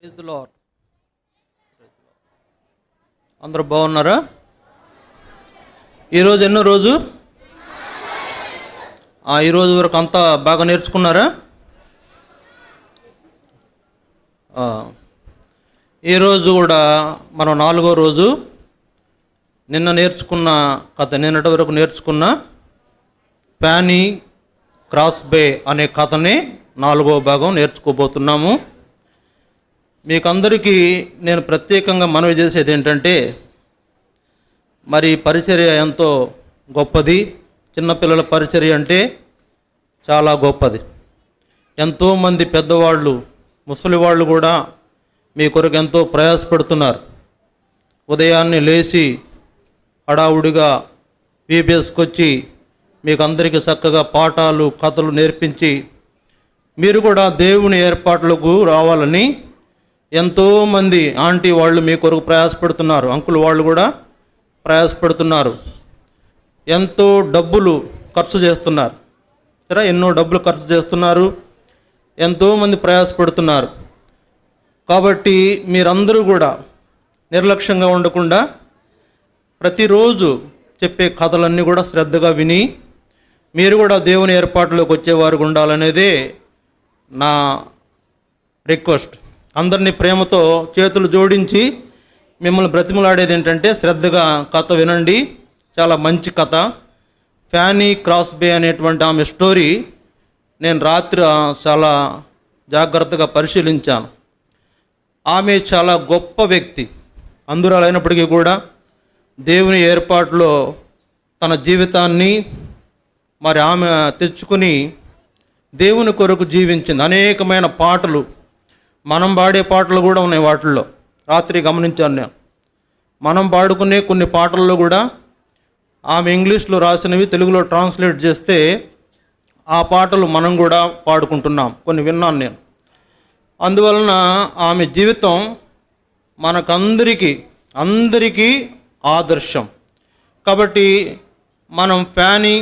Praise the lord. అందరూ బాగున్నారా? ఈరోజు ఎన్నో రోజు? ఈరోజు వరకు అంతా బాగా నేర్చుకున్నారా? ఈరోజు కూడా మనం 4వ రోజు. నిన్న నేర్చుకున్న కథ, నిన్నటి వరకు నేర్చుకున్న ప్యానీ క్రాస్ బే అనే కథని 4వ భాగం నేర్చుకోబోతున్నాము. మీకందరికీ నేను ప్రత్యేకంగా మనవి చేసేది ఏంటంటే, మరి పరిచర్య ఎంతో గొప్పది. చిన్నపిల్లల పరిచర్య అంటే చాలా గొప్పది. ఎంతోమంది పెద్దవాళ్ళు, ముసలి వాళ్ళు కూడా మీ కొరకు ఎంతో ప్రయాసపడుతున్నారు. ఉదయాన్నే లేచి హడావుడిగా పీబీఎస్కి వచ్చి మీకు అందరికీ చక్కగా పాఠాలు, కథలు నేర్పించి మీరు కూడా దేవుని ఏర్పాట్లకు రావాలని ఎంతోమంది ఆంటీ వాళ్ళు మీ కొరకు ప్రయాసపడుతున్నారు. అంకుల్ వాళ్ళు కూడా ప్రయాసపడుతున్నారు. ఎంతో డబ్బులు ఖర్చు చేస్తున్నారు. సరే, ఎన్నో డబ్బులు ఖర్చు చేస్తున్నారు. ఎంతోమంది ప్రయాసపడుతున్నారు. కాబట్టి మీరందరూ కూడా నిర్లక్ష్యంగా ఉండకుండా ప్రతిరోజు చెప్పే కథలన్నీ కూడా శ్రద్ధగా విని మీరు కూడా దేవుని ఏర్పాటులోకి వచ్చేవారు ఉండాలనేదే నా రిక్వెస్ట్. అందరినీ ప్రేమతో చేతులు జోడించి మిమ్మల్ని బ్రతిమలాడేది ఏంటంటే, శ్రద్ధగా కథ వినండి. చాలా మంచి కథ. ఫ్యానీ క్రాస్ బే అనేటువంటి ఆమె స్టోరీ నేను రాత్రి చాలా జాగ్రత్తగా పరిశీలించాను. ఆమె చాలా గొప్ప వ్యక్తి. అందురాలైనప్పటికీ కూడా దేవుని ఏర్పాటులో తన జీవితాన్ని మరి ఆమె తెచ్చుకుని దేవుని కొరకు జీవించింది. అనేకమైన పాటలు, మనం పాడే పాటలు కూడా ఉన్నాయి వాటిల్లో. రాత్రి గమనించాను నేను. మనం పాడుకునే కొన్ని పాటల్లో కూడా ఆమె ఇంగ్లీష్లో రాసినవి తెలుగులో ట్రాన్స్లేట్ చేస్తే ఆ పాటలు మనం కూడా పాడుకుంటున్నాం. కొన్ని విన్నాను నేను. అందువలన ఆమె జీవితం అందరికీ ఆదర్శం. కాబట్టి మనం ఫ్యానీ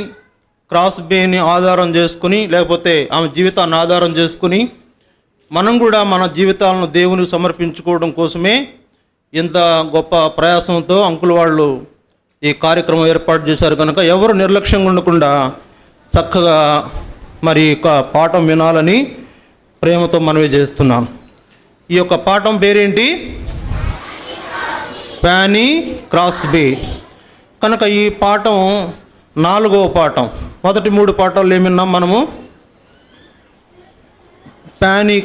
క్రాస్ బేని ఆధారం చేసుకుని, లేకపోతే ఆమె జీవితాన్ని ఆధారం చేసుకుని మనం కూడా మన జీవితాలను దేవునికి సమర్పించుకోవడం కోసమే ఇంత గొప్ప ప్రయాసంతో అంకుల్ వాళ్ళు ఈ కార్యక్రమం ఏర్పాటు చేశారు. కనుక ఎవరు నిర్లక్ష్యంగా ఉండకుండా చక్కగా మరి పాఠం వినాలని ప్రేమతో మనవి చేస్తున్నాను. ఈ యొక్క పాఠం పేరేంటి? ప్యానీ క్రాస్ బే. కనుక ఈ పాఠం 4వ పాఠం. మొదటి 3 పాఠాలు ఏమిన్నాం మనము? ప్యానీ